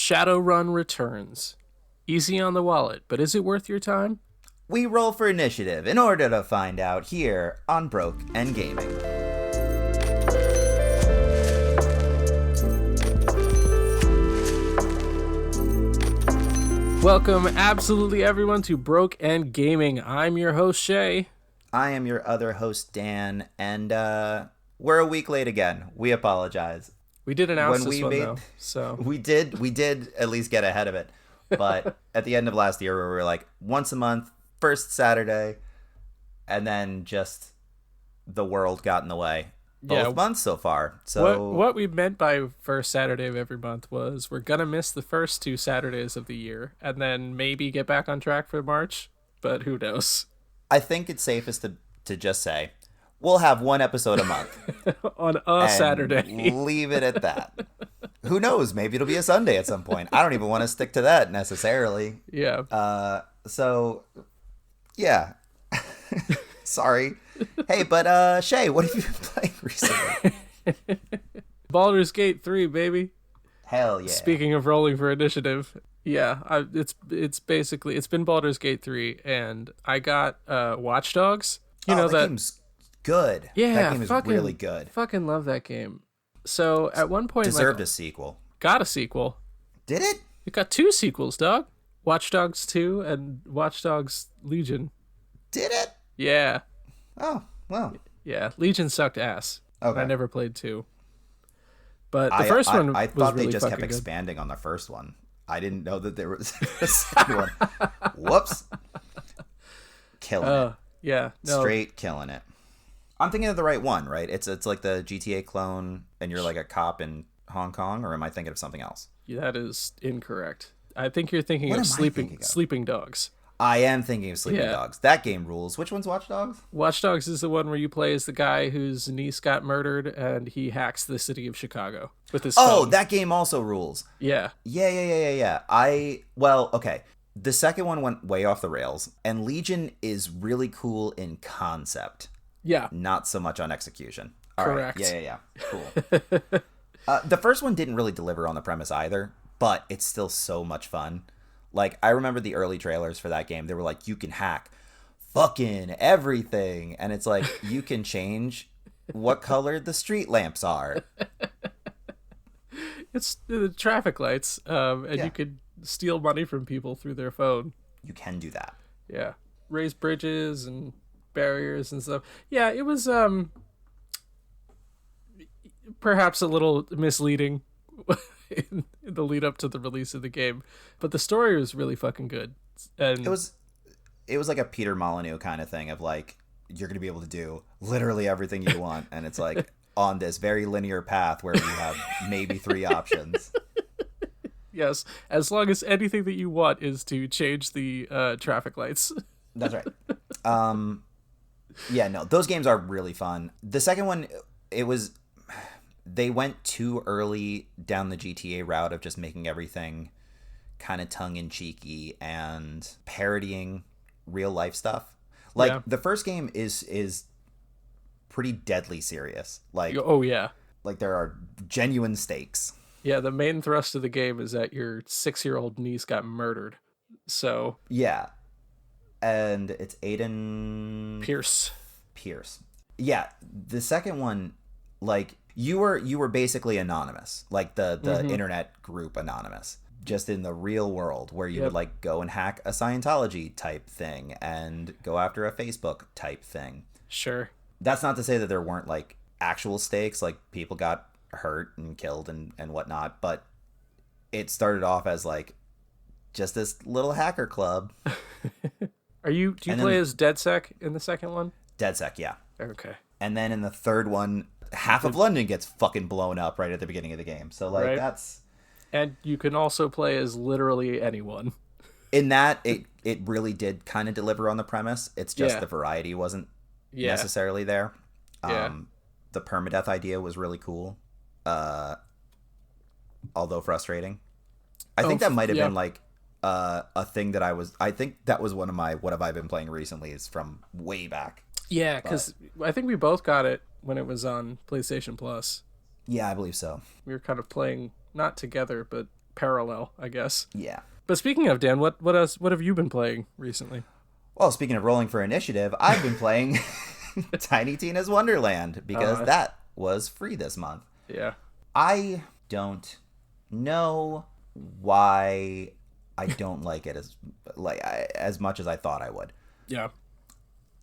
Shadowrun Returns. Easy on the wallet, but is it worth your time? We roll for initiative in order to find out here on Broke and Gaming. Welcome, absolutely everyone, to Broke and Gaming. I'm your host, Shea. I am your other host, Dan, and we're a week late again. We apologize. We did announce this one, though, so... We did at least get ahead of it. But at the end of last year, we were like, once a month, first Saturday, and then just the world got in the way. Both months so far. So what we meant by first Saturday of every month was we're going to miss the first 2 Saturdays of the year, and then maybe get back on track for March, but who knows? I think it's safest to just say, we'll have one episode a month. On a Saturday. Leave it at that. Who knows? Maybe it'll be a Sunday at some point. I don't even want to stick to that necessarily. Yeah. So, yeah. Sorry. Hey, but Shea, what have you been playing recently? Baldur's Gate 3, baby. Hell yeah. Speaking of rolling for initiative. Yeah, it's been Baldur's Gate 3, and I got Watch Dogs. You know that game's good. Yeah, that game is really good. Fucking love that game. So at one point, deserved a sequel. Got a sequel. Did it? It got 2 sequels, dog. Watch Dogs 2 and Watch Dogs Legion. Did it? Yeah. Oh, well. Yeah, Legion sucked ass. Okay. I never played 2. But the first one I thought was really they just kept good. Expanding on the first one. I didn't know that there was a second one. Whoops. Killing it. Yeah. No. Straight killing it. I'm thinking of the right one, right? It's like the GTA clone, and you're like a cop in Hong Kong, or am I thinking of something else? That is incorrect. I think you're thinking of Sleeping Dogs. I am thinking of Sleeping Dogs. That game rules. Which one's Watch Dogs? Watch Dogs is the one where you play as the guy whose niece got murdered, and he hacks the city of Chicago with his phone. That game also rules. Yeah. Yeah. Okay. The second one went way off the rails, and Legion is really cool in concept. Yeah. Not so much on execution. Correct. Right. Yeah. Cool. The first one didn't really deliver on the premise either, but it's still so much fun. Like, I remember the early trailers for that game. They were like, you can hack fucking everything. And it's like, you can change what color the street lamps are. It's the traffic lights, and you could steal money from people through their phone. You can do that. Yeah. Raise bridges and barriers and stuff. Yeah, it was perhaps a little misleading in the lead up to the release of the game, but the story was really fucking good. And it was like a Peter Molyneux kind of thing of like, you're going to be able to do literally everything you want, and it's like on this very linear path where you have maybe 3 options. Yes, as long as anything that you want is to change the traffic lights. That's right. Yeah, no, those games are really fun. The second one, they went too early down the GTA route of just making everything kind of tongue-in-cheeky and parodying real life stuff. Like, the first game is pretty deadly serious. Like, oh yeah, like there are genuine stakes. Yeah, the main thrust of the game is that your 6-year-old niece got murdered. So yeah. And it's Aiden Pierce. Yeah, the second one, like, you were basically anonymous, like the internet group Anonymous, just in the real world where you would like go and hack a Scientology type thing and go after a Facebook type thing. Sure. That's not to say that there weren't like actual stakes, like people got hurt and killed and whatnot, but it started off as like just this little hacker club. Do you play as DedSec in the second one? DedSec, yeah. Okay. And then in the third one, half of London gets fucking blown up right at the beginning of the game. So like that's... And you can also play as literally anyone. In that, it really did kind of deliver on the premise. It's just the variety wasn't necessarily there. The permadeath idea was really cool. Although frustrating. I think that might have been like a thing that I think that was one of my what have I been playing recently is from way back. Yeah, because I think we both got it when it was on PlayStation Plus. Yeah, I believe so. We were kind of playing, not together, but parallel, I guess. Yeah. But speaking of, Dan, what else? What have you been playing recently? Well, speaking of rolling for initiative, I've been playing Tiny Tina's Wonderland because Uh, that was free this month. yeah, I don't know why I don't like it as much as I thought I would. yeah,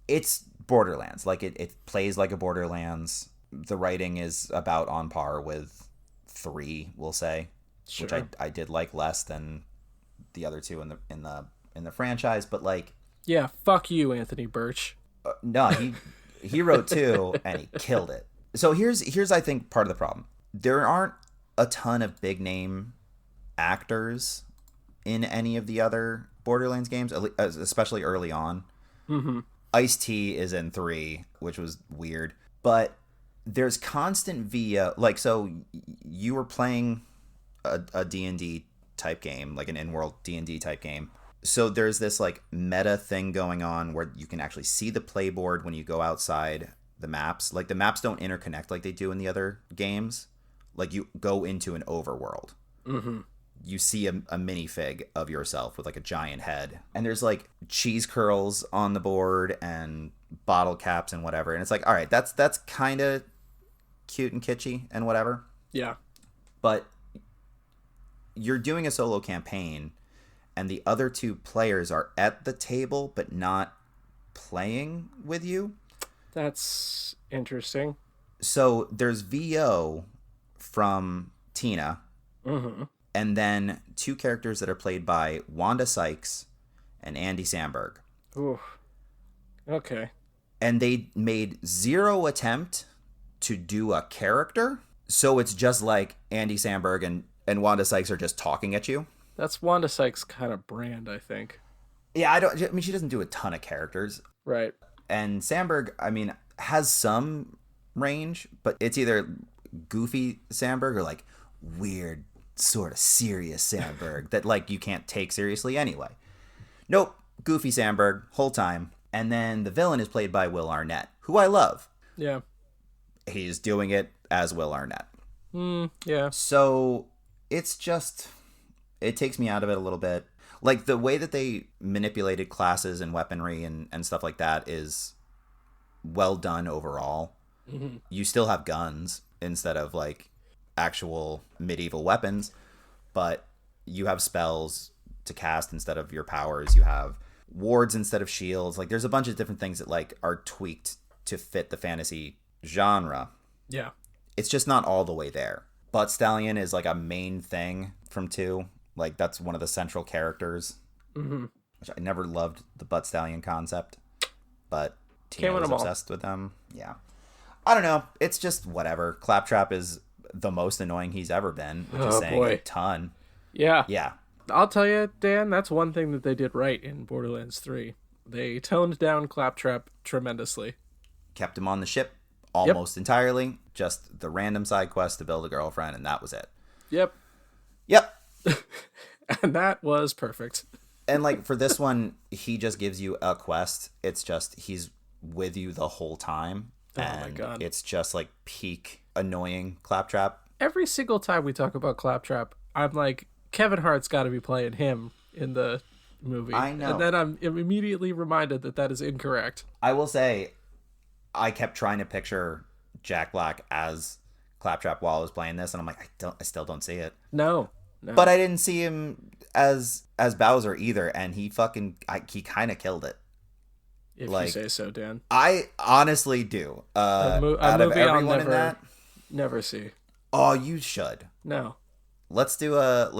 It's Borderlands. Like it plays like a Borderlands. The writing is about on par with 3, we'll say, which sure. I did like less than the other two in the franchise. But like, Yeah, fuck you, Anthony Birch. no, he wrote 2 and he killed it. So here's I think part of the problem. There aren't a ton of big name actors in any of the other Borderlands games, especially early on. Mm-hmm. Ice-T is in 3, which was weird. But there's constant VO. Like, so you were playing a D&D type game, like an in-world D&D type game. So there's this, like, meta thing going on where you can actually see the playboard when you go outside the maps. Like, the maps don't interconnect like they do in the other games. Like, you go into an overworld. Mm-hmm. You see a minifig of yourself with like a giant head, and there's like cheese curls on the board and bottle caps and whatever, and it's like, all right, that's kind of cute and kitschy and whatever, Yeah. but you're doing a solo campaign and the other 2 players are at the table but not playing with you. That's interesting. So there's VO from Tina, Mm-hmm. and then 2 characters that are played by Wanda Sykes and Andy Samberg. Ooh. Okay. And they made 0 attempt to do a character. So it's just like Andy Samberg and Wanda Sykes are just talking at you. That's Wanda Sykes' kind of brand, I think. Yeah, I mean, she doesn't do a ton of characters. Right. And Samberg, I mean, has some range, but it's either goofy Samberg or like weird, sort of serious Samberg that like you can't take seriously anyway. Nope, goofy Samberg whole time. And then the villain is played by Will Arnett, who I love. Yeah. He's doing it as Will Arnett. Yeah. So it's just, it takes me out of it a little bit. Like the way that they manipulated classes and weaponry and stuff like that is well done overall. Mm-hmm. You still have guns instead of like actual medieval weapons, but you have spells to cast instead of your powers. You have wards instead of shields. Like there's a bunch of different things that like are tweaked to fit the fantasy genre. Yeah. It's just not all the way there. Butt Stallion is like a main thing from 2. Like that's one of the central characters. Mm-hmm. Which I never loved the Butt Stallion concept, but Tina Can't win was them all. obsessed with them. Yeah. I don't know. It's just whatever. Claptrap is the most annoying he's ever been, which is Oh, saying boy. a ton. Yeah. Yeah. I'll tell you, Dan, that's one thing that they did right in Borderlands 3. They toned down Claptrap tremendously. Kept him on the ship almost entirely. Just the random side quest to build a girlfriend, and that was it. Yep. Yep. And that was perfect. And like for this one, he just gives you a quest. It's just he's with you the whole time. Oh and my God. It's just like peak annoying Claptrap. Every single time we talk about Claptrap, I'm like, Kevin Hart's got to be playing him in the movie. I know. And then I'm immediately reminded that that is incorrect. I will say, I kept trying to picture Jack Black as Claptrap while I was playing this, and I'm like, I still don't see it. No. But I didn't see him as Bowser either, and he kind of killed it. If like, you say so, Dan. I honestly do. A out of movie I'll everyone in that, never see. oh, you should. No. Let's do a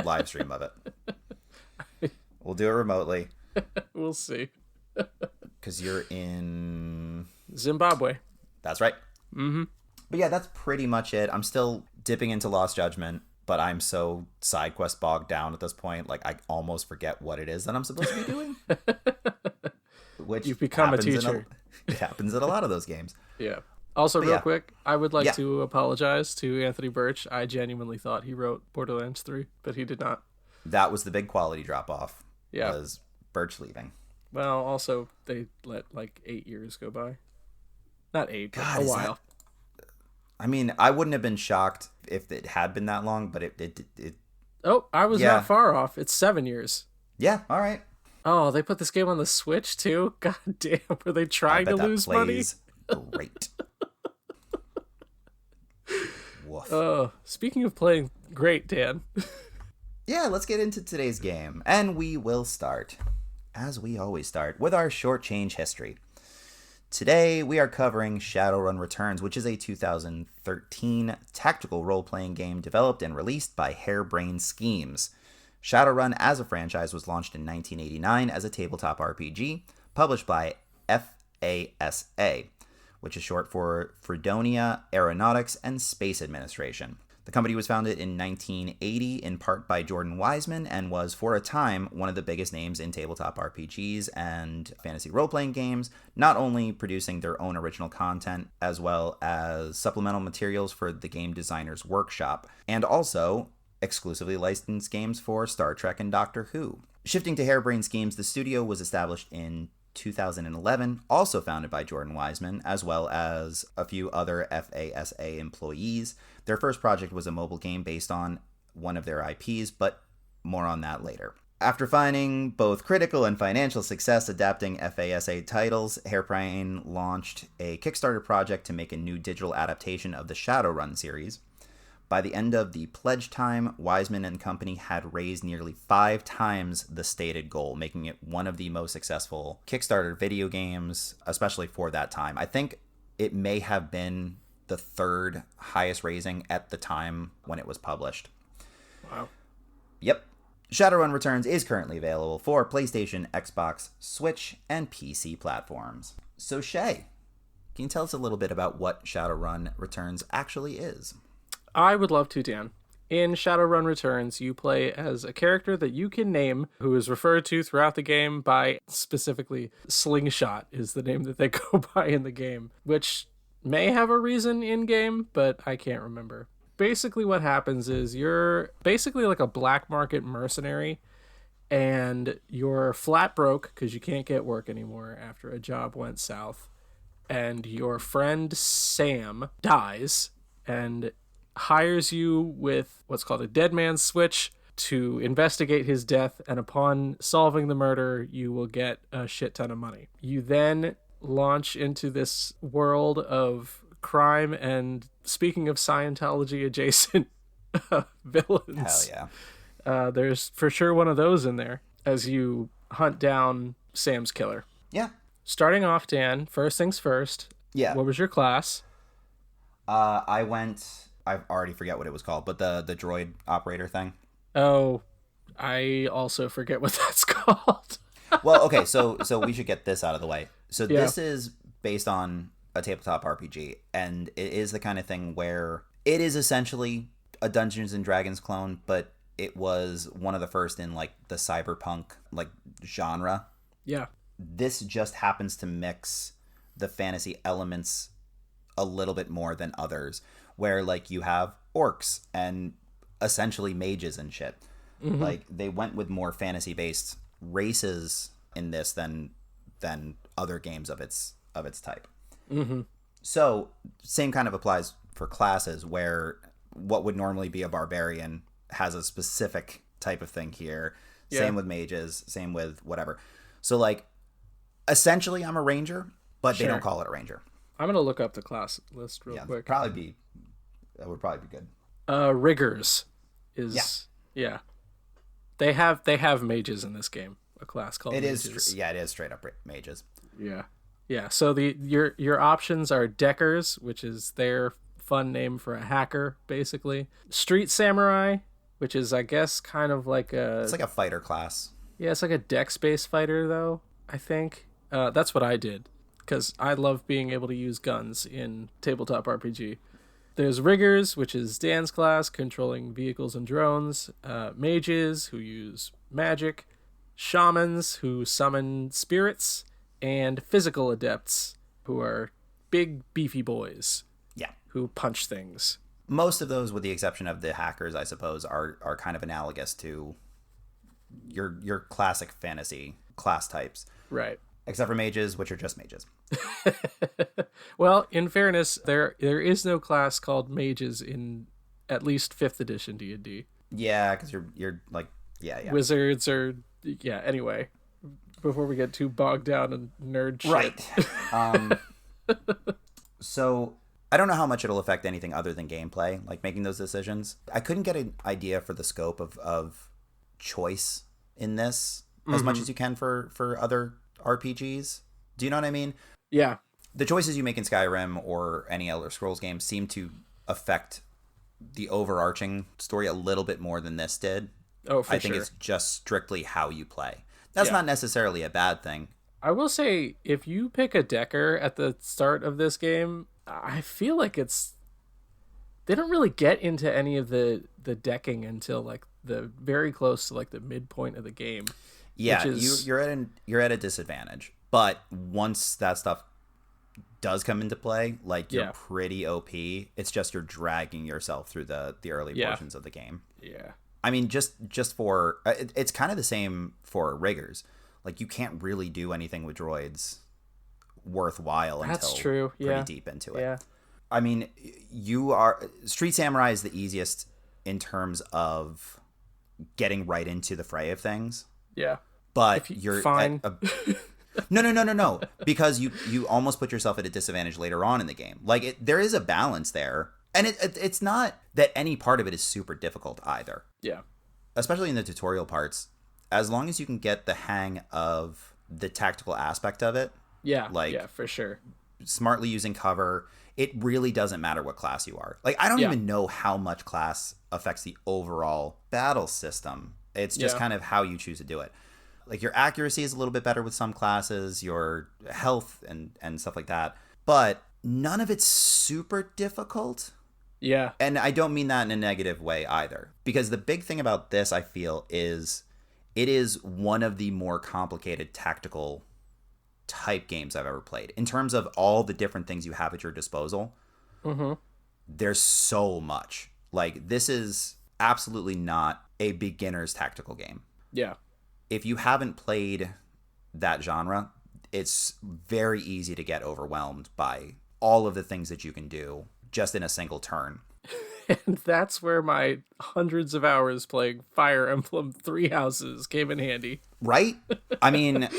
live stream of it. We'll do it remotely We'll see. because you're in. Zimbabwe. That's right. Mm-hmm. But yeah, that's pretty much it. I'm still dipping into Lost Judgment, but I'm so side quest bogged down at this point. Like I almost forget what it is that I'm supposed to be doing. Which You've become a happens teacher. It happens in a lot of those games. Yeah. Also, But real yeah. quick, I would like Yeah. to apologize to Anthony Birch. I genuinely thought he wrote Borderlands 3, but he did not. That was the big quality drop off. Yeah. Was Birch leaving. Well, also, they let like 8 years go by. Not 8, but God, a is while. I mean, I wouldn't have been shocked if it had been that long, but it Oh, I was not yeah. far off. It's 7 years. Yeah, all right. Oh, they put this game on the Switch too? God damn, were they I trying to bet that lose money? plays great. Woof. Oh, speaking of playing great, Dan. Yeah, let's get into today's game. And we will start, as we always start, with our short change history. Today, we are covering Shadowrun Returns, which is a 2013 tactical role-playing game developed and released by Harebrained Schemes. Shadowrun as a franchise was launched in 1989 as a tabletop RPG, published by FASA, which is short for Fredonia Aeronautics and Space Administration. The company was founded in 1980 in part by Jordan Wiseman and was, for a time, one of the biggest names in tabletop RPGs and fantasy role-playing games, not only producing their own original content as well as supplemental materials for the Game Designer's Workshop, and also exclusively licensed games for Star Trek and Doctor Who. Shifting to Harebrained Schemes, the studio was established in 2011, also founded by Jordan Wiseman, as well as a few other FASA employees. Their first project was a mobile game based on one of their IPs, but more on that later. After finding both critical and financial success adapting FASA titles, Harebrained launched a Kickstarter project to make a new digital adaptation of the Shadowrun series. By the end of the pledge time, Wiseman and company had raised nearly 5 times the stated goal, making it one of the most successful Kickstarter video games, especially for that time. I think it may have been the third highest raising at the time when it was published. Wow. Yep. Shadowrun Returns is currently available for PlayStation, Xbox, Switch, and PC platforms. So Shea, can you tell us a little bit about what Shadowrun Returns actually is? I would love to, Dan. In Shadowrun Returns, you play as a character that you can name who is referred to throughout the game by specifically Slingshot is the name that they go by in the game, which may have a reason in game, but I can't remember. Basically what happens is you're basically like a black market mercenary and you're flat broke because you can't get work anymore after a job went south, and your friend Sam dies and hires you with what's called a dead man's switch to investigate his death, and upon solving the murder, you will get a shit ton of money. You then launch into this world of crime and, speaking of Scientology adjacent villains. Hell yeah. There's for sure one of those in there as you hunt down Sam's killer. Yeah. Starting off, Dan, first things first. Yeah. What was your class? I already forget what it was called, but the droid operator thing. Oh, I also forget what that's called. Well, okay, so we should get this out of the way. So Yeah. This is based on a tabletop RPG, and it is the kind of thing where it is essentially a Dungeons and Dragons clone, but it was one of the first in like the cyberpunk like genre. Yeah. This just happens to mix the fantasy elements a little bit more than others, where like you have orcs and essentially mages and shit. Mm-hmm. Like they went with more fantasy based races in this than other games of its type. Mm-hmm. So same kind of applies for classes, where what would normally be a barbarian has a specific type of thing here. Yeah. Same with mages, same with whatever. So like essentially I'm a ranger, but They don't call it a ranger. I'm gonna look up the class list real quick. That would probably be good. Riggers is yeah. They have mages in this game. A class called mages. It is straight up mages. Yeah. Yeah. So your options are deckers, which is their fun name for a hacker, basically. Street samurai, which is I guess kind of like it's like a fighter class. Yeah, it's like a dex-based fighter though, I think. That's what I did, because I love being able to use guns in tabletop RPG. There's riggers, which is Dan's class, controlling vehicles and drones. Mages, who use magic. Shamans, who summon spirits. And physical adepts, who are big, beefy boys. Yeah. Who punch things. Most of those, with the exception of the hackers, I suppose, are kind of analogous to your classic fantasy class types. Right. Except for mages, which are just mages. Well, in fairness, there is no class called mages in at least 5th edition D&D. Yeah, because you're like, yeah. Wizards or, yeah, anyway. Before we get too bogged down in nerd shit. Right. So I don't know how much it'll affect anything other than gameplay, like making those decisions. I couldn't get an idea for the scope of choice in this as much as you can for other RPGs. Do you know what I mean? Yeah. The choices you make in Skyrim or any Elder Scrolls game seem to affect the overarching story a little bit more than this did. Oh, for I think sure. it's just strictly how you play. That's not necessarily a bad thing. I will say, if you pick a decker at the start of this game, I feel like they don't really get into any of the decking until like the very close to like the midpoint of the game. Yeah, is... you're at a disadvantage. But once that stuff does come into play, like you're pretty OP. It's just you're dragging yourself through the early portions of the game. Yeah. I mean, just for it's kind of the same for riggers. Like you can't really do anything with droids worthwhile until pretty deep into it. Yeah. I mean, Street Samurai is the easiest in terms of getting right into the fray of things. Yeah. But you're fine. No. Because you almost put yourself at a disadvantage later on in the game. Like there is a balance there. And it's not that any part of it is super difficult either. Yeah. Especially in the tutorial parts. As long as you can get the hang of the tactical aspect of it. Yeah. Like, yeah, for sure. Smartly using cover. It really doesn't matter what class you are. Like, I don't even know how much class affects the overall battle system. It's just kind of how you choose to do it. Like, your accuracy is a little bit better with some classes, your health and stuff like that. But none of it's super difficult. Yeah. And I don't mean that in a negative way either. Because the big thing about this, I feel, is it is one of the more complicated tactical type games I've ever played. In terms of all the different things you have at your disposal, there's so much. Like, this is absolutely not a beginner's tactical game. Yeah. If you haven't played that genre, it's very easy to get overwhelmed by all of the things that you can do just in a single turn. And that's where my hundreds of hours playing Fire Emblem Three Houses came in handy. Right? I mean,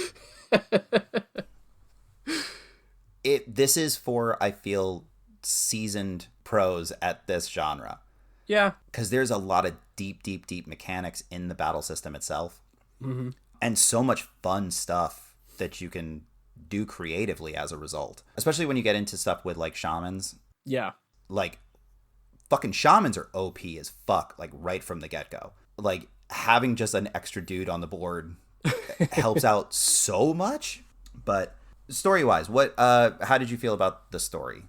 this is for, I feel, seasoned pros at this genre. Yeah. Because there's a lot of deep mechanics in the battle system itself. And so much fun stuff that you can do creatively as a result. Especially when you get into stuff with, like, shamans. Yeah. Like, fucking shamans are OP as fuck, like, right from the get-go. Like, having just an extra dude on the board helps out so much. But story-wise, how did you feel about the story?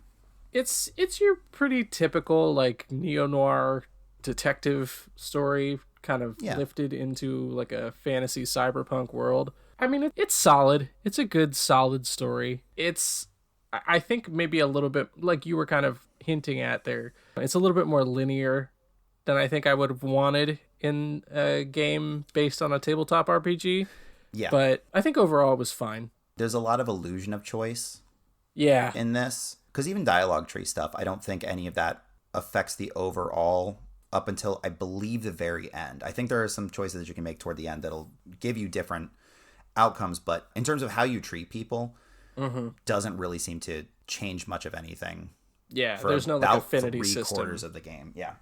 It's your pretty typical, like, neo-noir detective story, kind of lifted into, like, a fantasy cyberpunk world. I mean, it's solid. It's a good, solid story. It's, I think, maybe a little bit, like you were kind of hinting at there, it's a little bit more linear than I think I would have wanted in a game based on a tabletop RPG. Yeah. But I think overall it was fine. There's a lot of illusion of choice in this. Because even dialogue tree stuff, I don't think any of that affects the overall up until, I believe, the very end. I think there are some choices that you can make toward the end that'll give you different outcomes. But in terms of how you treat people, doesn't really seem to change much of anything. Yeah, there's no, like, affinity system. 3/4 of the game. Yeah,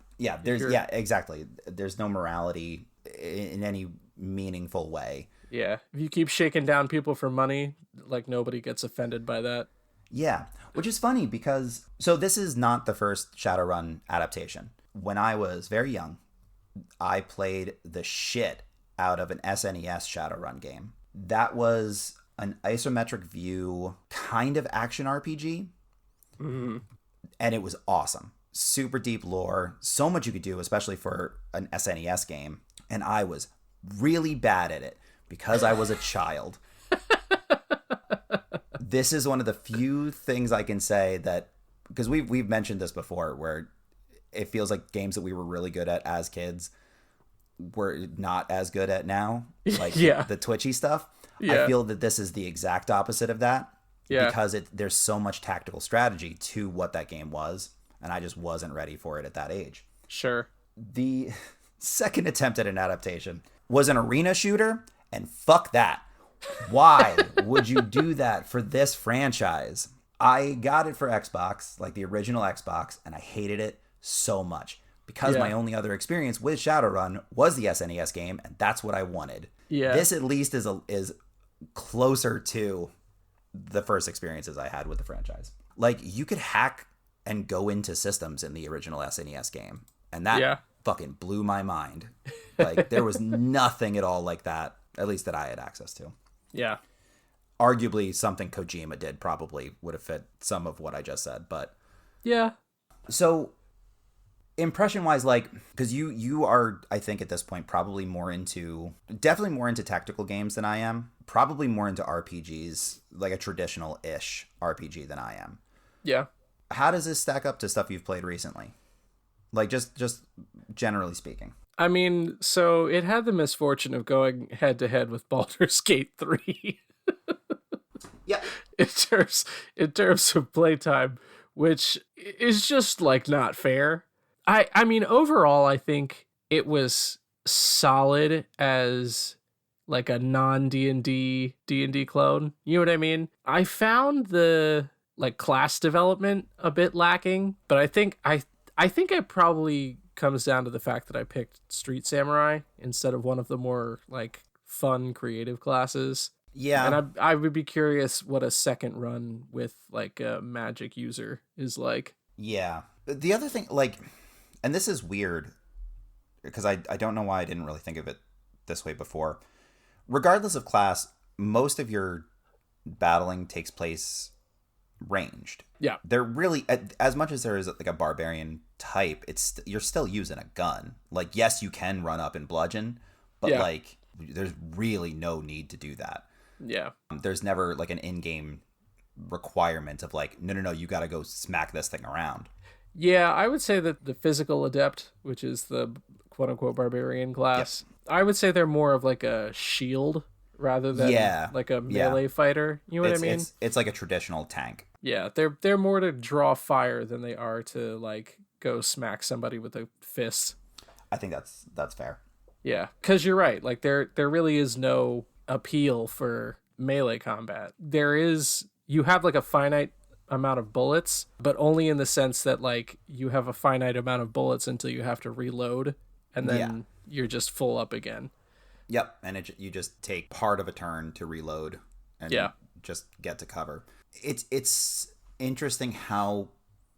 exactly. There's no morality in any meaningful way. Yeah, if you keep shaking down people for money, like, nobody gets offended by that. Yeah, which is funny because, so this is not the first Shadowrun adaptation. When I was very young, I played the shit out of an SNES Shadowrun game. That was an isometric view kind of action RPG. And it was awesome. Super deep lore. So much you could do, especially for an SNES game. And I was really bad at it because I was a child. This is one of the few things I can say that, because we've mentioned this before, where it feels like games that we were really good at as kids we're not as good at now, like the twitchy stuff. I feel that this is the exact opposite of that. Yeah. because there's so much tactical strategy to what that game was, and I just wasn't ready for it at that age. Sure. The second attempt at an adaptation was an arena shooter, and fuck that. Why would you do that for this franchise? I got it for Xbox, like the original Xbox, and I hated it so much because my only other experience with Shadowrun was the SNES game, and that's what I wanted. Yeah. This at least is closer to the first experiences I had with the franchise. Like, you could hack and go into systems in the original SNES game, and that fucking blew my mind. Like, there was nothing at all like that, at least that I had access to. Yeah. Arguably, something Kojima did probably would have fit some of what I just said, but yeah. So, impression-wise, like, because you are, I think at this point, definitely more into tactical games than I am. Probably more into RPGs, like a traditional-ish RPG than I am. Yeah. How does this stack up to stuff you've played recently? Like, just generally speaking. I mean, so it had the misfortune of going head-to-head with Baldur's Gate 3. Yeah. In terms of playtime, which is just, like, not fair. I mean, overall, I think it was solid as, like, a non-D&D clone. You know what I mean? I found the, like, class development a bit lacking, but I think it probably comes down to the fact that I picked Street Samurai instead of one of the more, like, fun, creative classes. Yeah. And I would be curious what a second run with, like, a magic user is like. Yeah. The other thing, like, and this is weird, because I don't know why I didn't really think of it this way before. Regardless of class, most of your battling takes place ranged. Yeah. They're really, as much as there is like a barbarian type, you're still using a gun. Like, yes, you can run up and bludgeon, but like, there's really no need to do that. Yeah. There's never like an in-game requirement of like, no, you got to go smack this thing around. Yeah, I would say that the physical adept, which is the quote-unquote barbarian class, I would say they're more of like a shield rather than like a melee fighter. You know what I mean? It's like a traditional tank. Yeah, they're more to draw fire than they are to like go smack somebody with a fist. I think that's fair. Yeah, because you're right. Like there really is no appeal for melee combat. You have like a finite amount of bullets, but only in the sense that like you have a finite amount of bullets until you have to reload, and then you're just full up again. Yep, and you just take part of a turn to reload and just get to cover. It's interesting how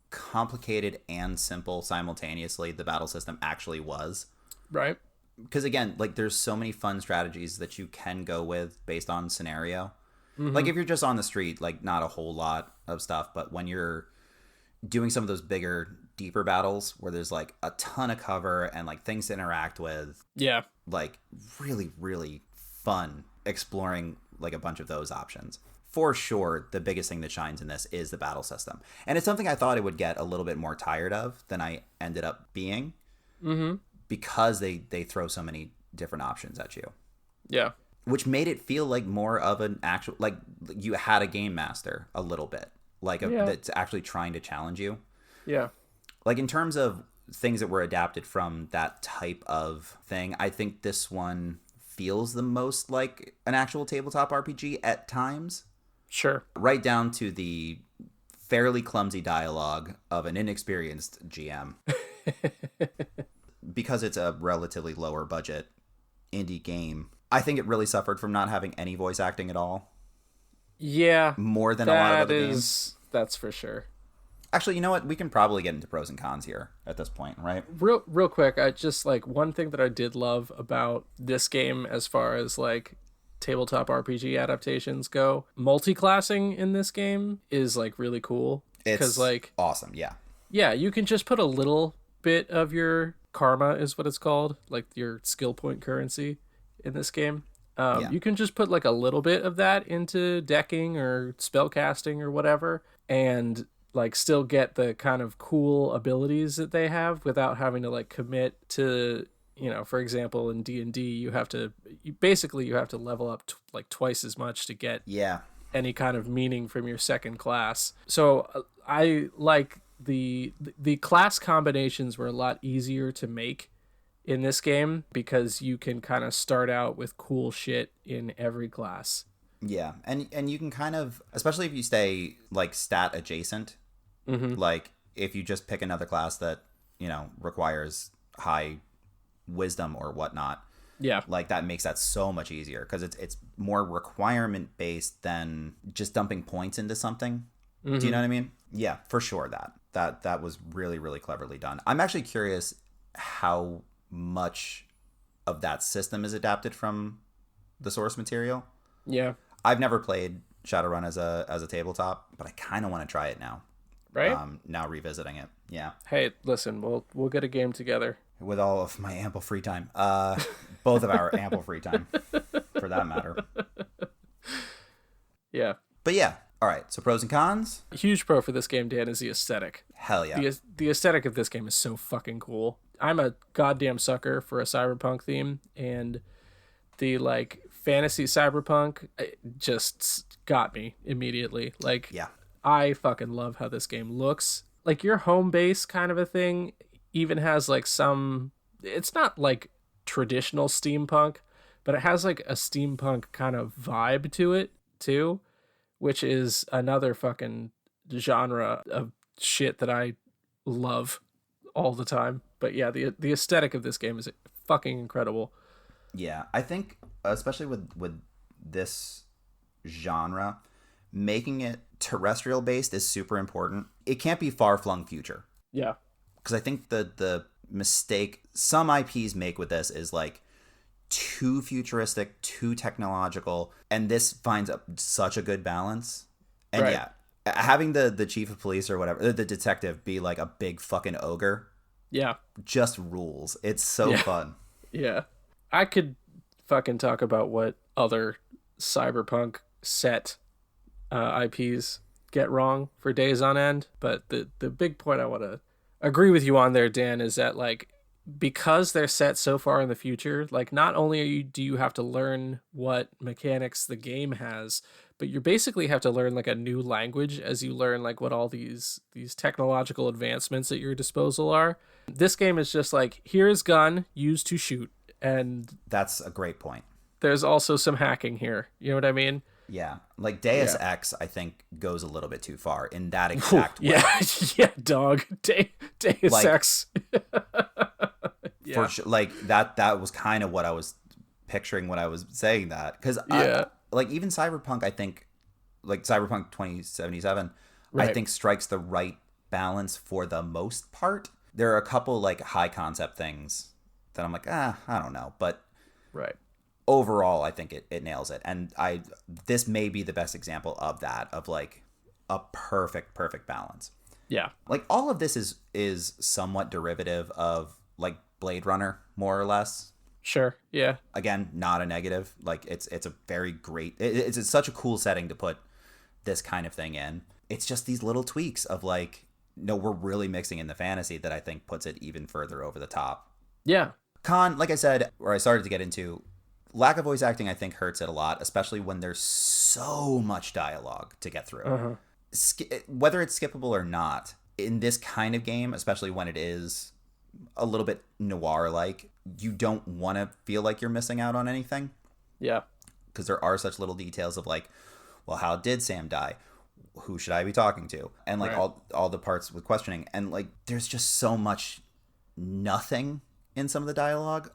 complicated and simple simultaneously the battle system actually was. Right. Because again, like there's so many fun strategies that you can go with based on scenario. Mm-hmm. Like if you're just on the street, like not a whole lot of stuff, but when you're doing some of those bigger, deeper battles where there's like a ton of cover and like things to interact with. Yeah. Like really, really fun exploring like a bunch of those options. For sure, the biggest thing that shines in this is the battle system. And it's something I thought it would get a little bit more tired of than I ended up being. Mm-hmm. Because they throw so many different options at you. Yeah. Which made it feel like more of an actual, like you had a game master a little bit. Like that's actually trying to challenge you. Yeah. Like in terms of things that were adapted from that type of thing, I think this one feels the most like an actual tabletop RPG at times. Sure. Right down to the fairly clumsy dialogue of an inexperienced GM. Because it's a relatively lower budget indie game, I think it really suffered from not having any voice acting at all. Yeah. More than a lot of other games. That's for sure. Actually, you know what? We can probably get into pros and cons here at this point, right? Real quick, I just like one thing that I did love about this game as far as like tabletop RPG adaptations go, multi-classing in this game is like really cool. It's like awesome, yeah. Yeah, you can just put a little bit of your karma is what it's called, like your skill point currency in this game. You can just put like a little bit of that into decking or spell casting or whatever, and like still get the kind of cool abilities that they have without having to like commit to, you know, for example, in D&D, you have to level up like twice as much to get any kind of meaning from your second class. So I like the class combinations were a lot easier to make in this game because you can kind of start out with cool shit in every class. Yeah, and you can kind of, especially if you stay like stat adjacent, like if you just pick another class that, you know, requires high wisdom or whatnot. Yeah. Like that makes that so much easier because it's more requirement based than just dumping points into something. Do you know what I mean? Yeah, for sure. That was really, really cleverly done. I'm actually curious how much of that system is adapted from the source material. Yeah. I've never played Shadowrun as a tabletop, but I kind of want to try it now. Right? Now revisiting it. Yeah. Hey, listen, we'll get a game together. With all of my ample free time. Both of our ample free time, for that matter. Yeah. But yeah. All right. So pros and cons? A huge pro for this game, Dan, is the aesthetic. Hell yeah. The aesthetic of this game is so fucking cool. I'm a goddamn sucker for a cyberpunk theme, and the like fantasy cyberpunk just got me immediately. Like, yeah. I fucking love how this game looks. Like your home base kind of a thing even has like some, it's not like traditional steampunk, but it has like a steampunk kind of vibe to it too, which is another fucking genre of shit that I love all the time. But yeah, the aesthetic of this game is fucking incredible. Yeah, I think especially with this genre, making it terrestrial based is super important. It can't be far-flung future. Yeah. Because I think the mistake some IPs make with this is like too futuristic, too technological, and this finds such a good balance. And yeah, having the chief of police or whatever, the detective, be like a big fucking ogre. Yeah. Just rules. It's so fun. Yeah. I could fucking talk about what other cyberpunk set IPs get wrong for days on end, but the big point I want to agree with you on there, Dan, is that like because they're set so far in the future, like not only do you have to learn what mechanics the game has, but you basically have to learn like a new language as you learn like what all these technological advancements at your disposal are. This game is just like, here's gun used to shoot, and that's a great point. There's also some hacking here. You know what I mean? Yeah, like Deus Ex, I think, goes a little bit too far in that exact way. Yeah, dog. Deus like, Ex. For sure, like that was kind of what I was picturing when I was saying that, because like even Cyberpunk, I think, like Cyberpunk 2077, I think strikes the right balance for the most part. There are a couple like high concept things that I'm like, I don't know, but overall, I think it nails it. And this may be the best example of that, of like a perfect balance. Yeah. Like all of this is somewhat derivative of like Blade Runner, more or less. Sure. Yeah. Again, not a negative. Like it's a very great, it's such a cool setting to put this kind of thing in. It's just these little tweaks of like, no, we're really mixing in the fantasy that I think puts it even further over the top. Yeah. Con, like I said, or I started to get into, lack of voice acting, I think, hurts it a lot, especially when there's so much dialogue to get through. Whether it's skippable or not, in this kind of game, especially when it is a little bit noir-like, you don't want to feel like you're missing out on anything. Yeah. Because there are such little details of like, well, how did Sam die? Who should I be talking to? And like all the parts with questioning. And like, there's just so much nothing in some of the dialogue.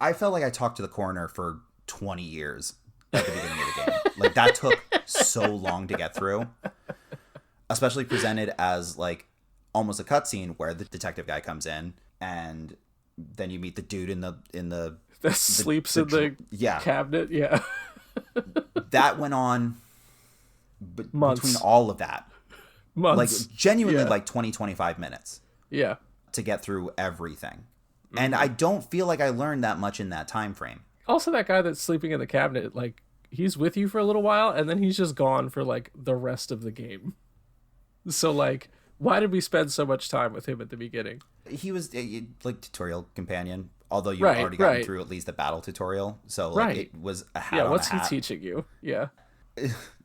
I felt like I talked to the coroner for 20 years at the beginning of the game. Like that took so long to get through, especially presented as like almost a cutscene where the detective guy comes in and then you meet the dude in the that sleeps in the cabinet. Yeah. That went on months. Between all of that. Months. Like genuinely like 20-25 minutes. Yeah. To get through everything. And I don't feel like I learned that much in that time frame. Also, that guy that's sleeping in the cabinet, like, he's with you for a little while, and then he's just gone for, like, the rest of the game. So, like, why did we spend so much time with him at the beginning? He was, like, tutorial companion, although you've already gotten through at least the battle tutorial. So, like, it was a hat on what's a hat. he teaching you? Yeah.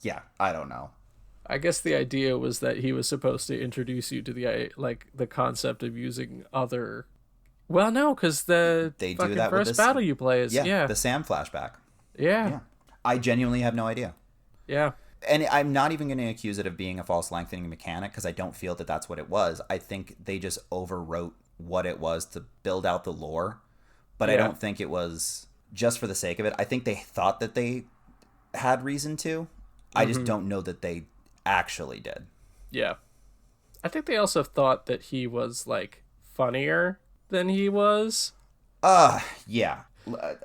Yeah, I don't know. I guess the idea was that he was supposed to introduce you to the concept of using other. Well, no, because the They do fucking that with first this. battle you play is Yeah, the Sam flashback. yeah, Yeah. I genuinely have no idea. yeah, And I'm not even going to accuse it of being a false lengthening mechanic because I don't feel that that's what it was. I think they just overwrote what it was to build out the lore, but I yeah. don't think it was just for the sake of it. I think they thought that they had reason to. I just don't know that they actually did. Yeah. I think they also thought that he was like funnier than he was. Yeah.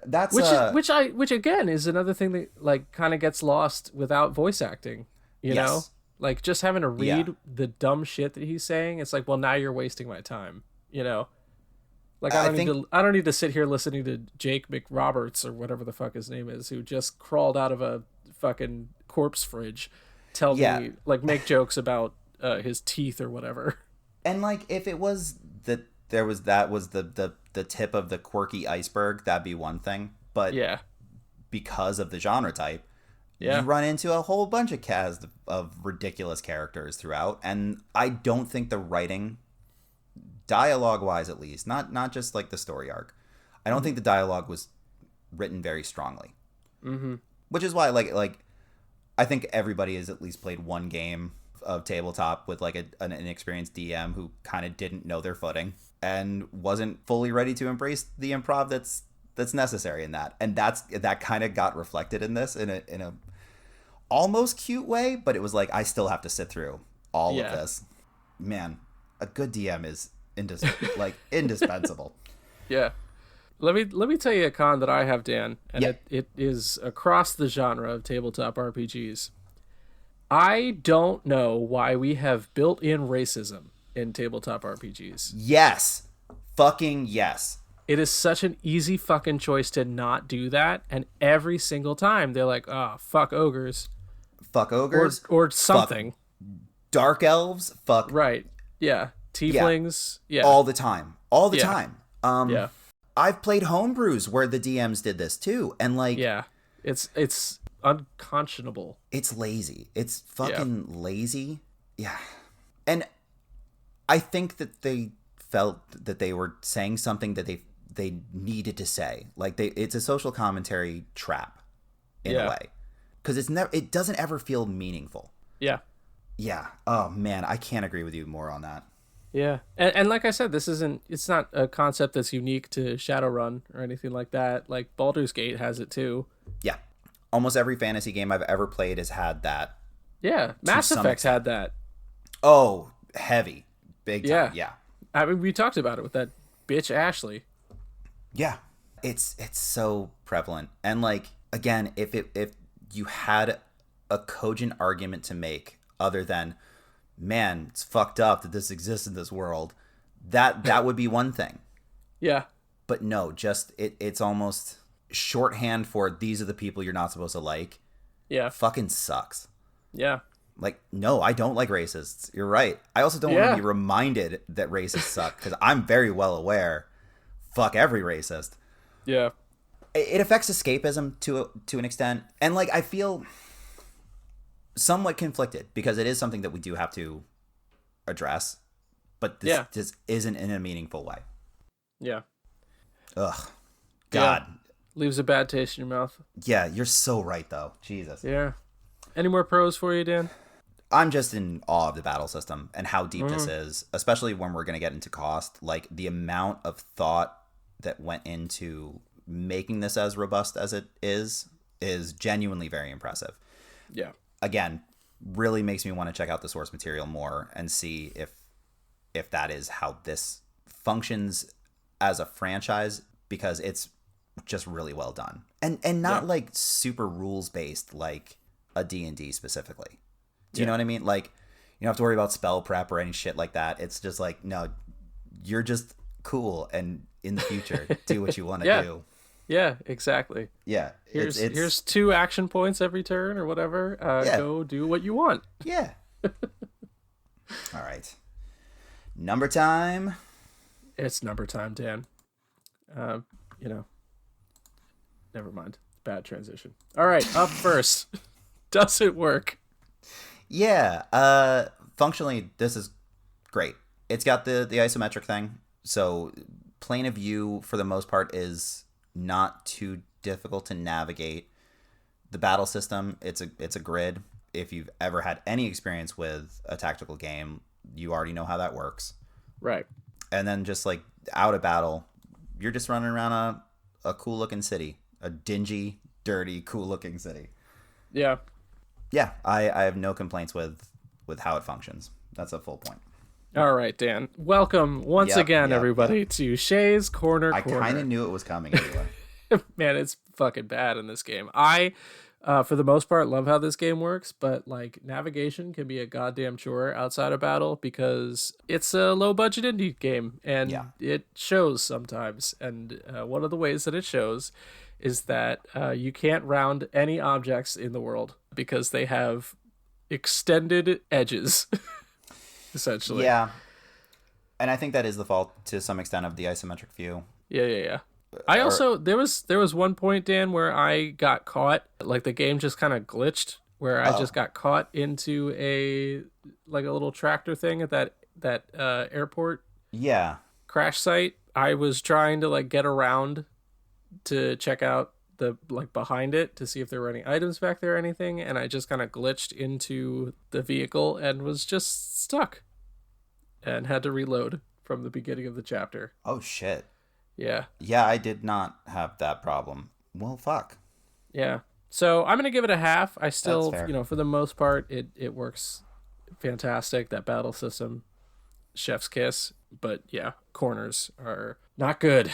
That's Which again is another thing that like kind of gets lost without voice acting, you know? yes. Like just having to read Yeah. the dumb shit that he's saying, it's like, well, now you're wasting my time, you know? Like I I don't need to sit here listening to Jake McRoberts or whatever the fuck his name is, who just crawled out of a fucking corpse fridge, tell Yeah. me like make jokes about his teeth or whatever. And like if it was that there was that was the tip of the quirky iceberg, that'd be one thing. But Yeah. because of the genre type, Yeah. you run into a whole bunch of cast of ridiculous characters throughout, and I don't think the writing, dialogue wise at least, not just like the story arc, I don't think the dialogue was written very strongly. Which is why like I think everybody has at least played one game of tabletop with like an inexperienced DM who kind of didn't know their footing and wasn't fully ready to embrace the improv that's necessary in that, and that kind of got reflected in this in a almost cute way, but it was like I still have to sit through all of this. Man, a good DM is indispensable. Yeah. Let me tell you a con that I have, Dan, and Yeah. it is across the genre of tabletop RPGs. I don't know why we have built-in racism in tabletop RPGs. Yes, fucking yes. It is such an easy fucking choice to not do that, and every single time they're like, "Oh, fuck ogres," Fuck ogres or something. dark elves, fuck Right? Yeah. Tieflings. Yeah. all the time, Yeah. time. Yeah. I've played homebrews where the DMs did this too, and like Yeah. It's unconscionable. it's lazy. It's fucking lazy. Yeah. And I think that they felt that they were saying something that they needed to say. Like it's a social commentary trap in a way. Cuz it doesn't ever feel meaningful. Yeah. Yeah. Oh man, I can't agree with you more on that. Yeah. And like I said, it's not a concept that's unique to Shadowrun or anything like that. Like Baldur's Gate has it too. Yeah. Almost every fantasy game I've ever played has had that. Yeah. Mass Effect had that. Oh, heavy. Big time. Yeah. I mean, we talked about it with that bitch Ashley. Yeah. It's so prevalent. And like again, if you had a cogent argument to make other than, man, it's fucked up that this exists in this world, that would be one thing. Yeah. But no, just it's almost shorthand for these are the people you're not supposed to like. Yeah. Fucking sucks. Yeah. Like, no, I don't like racists. You're right. I also don't want to be reminded that racists suck because I'm very well aware. Fuck every racist. Yeah. It affects escapism to an extent, and like I feel somewhat conflicted because it is something that we do have to address, but this just isn't in a meaningful way. Yeah. Ugh. God. Yeah. Leaves a bad taste in your mouth. Yeah, you're so right though. Jesus. Yeah. Any more pros for you, Dan? I'm just in awe of the battle system and how deep this is, especially when we're going to get into cost. Like the amount of thought that went into making this as robust as it is genuinely very impressive. Yeah. Again, really makes me want to check out the source material more and see if that is how this functions as a franchise, because it's just really well done. And not like super rules based like a D&D specifically. Do you know what I mean? Like, you don't have to worry about spell prep or any shit like that. It's just like, no, you're just cool, and in the future, do what you want to do. Yeah, exactly. Yeah. Here's 2 action points every turn or whatever. Go do what you want. Yeah. All right. Number time. It's number time, Dan. Never mind. Bad transition. All right, up first. Does it work? Yeah. Functionally, this is great. It's got the isometric thing, so plane of view for the most part is not too difficult to navigate. The battle system, it's a grid. If you've ever had any experience with a tactical game, you already know how that works. Right. And then just like out of battle, you're just running around a cool looking city, a dingy, dirty, cool looking city. Yeah. Yeah, I have no complaints with how it functions. That's a full point. All right, Dan. Welcome once again, everybody, to Shea's Corner. I kind of knew it was coming anyway. Man, it's fucking bad in this game. I, for the most part, love how this game works, but like navigation can be a goddamn chore outside of battle because it's a low budget indie game and it shows sometimes. And one of the ways that it shows is that you can't round any objects in the world because they have extended edges. Essentially. Yeah. And I think that is the fault to some extent of the isometric view. Yeah. I also there was one point, Dan, where I got caught, like the game just kind of glitched where I just got caught into a little tractor thing at that airport. Yeah. Crash site. I was trying to like get around to check out the behind it to see if there were any items back there or anything, and I just kind of glitched into the vehicle and was just stuck and had to reload from the beginning of the chapter. Oh shit. Yeah, I did not have that problem. Well, fuck. Yeah, so I'm gonna give it a half. I still, That's fair. For the most part, it works fantastic. That battle system, chef's kiss, but yeah, corners are not good.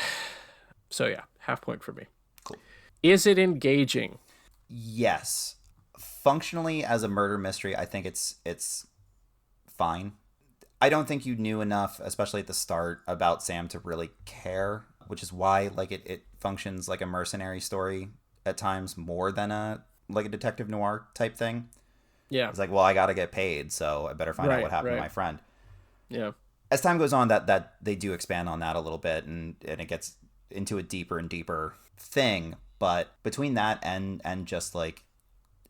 So yeah, half point for me. Cool. Is it engaging? Yes. Functionally, as a murder mystery, I think it's fine. I don't think you knew enough, especially at the start, about Sam to really care, which is why it functions like a mercenary story at times more than a detective noir type thing. Yeah. It's like, well, I got to get paid, so I better find out what happened to my friend. Yeah. As time goes on, that they do expand on that a little bit, and it gets into a deeper and deeper thing. But between that and just like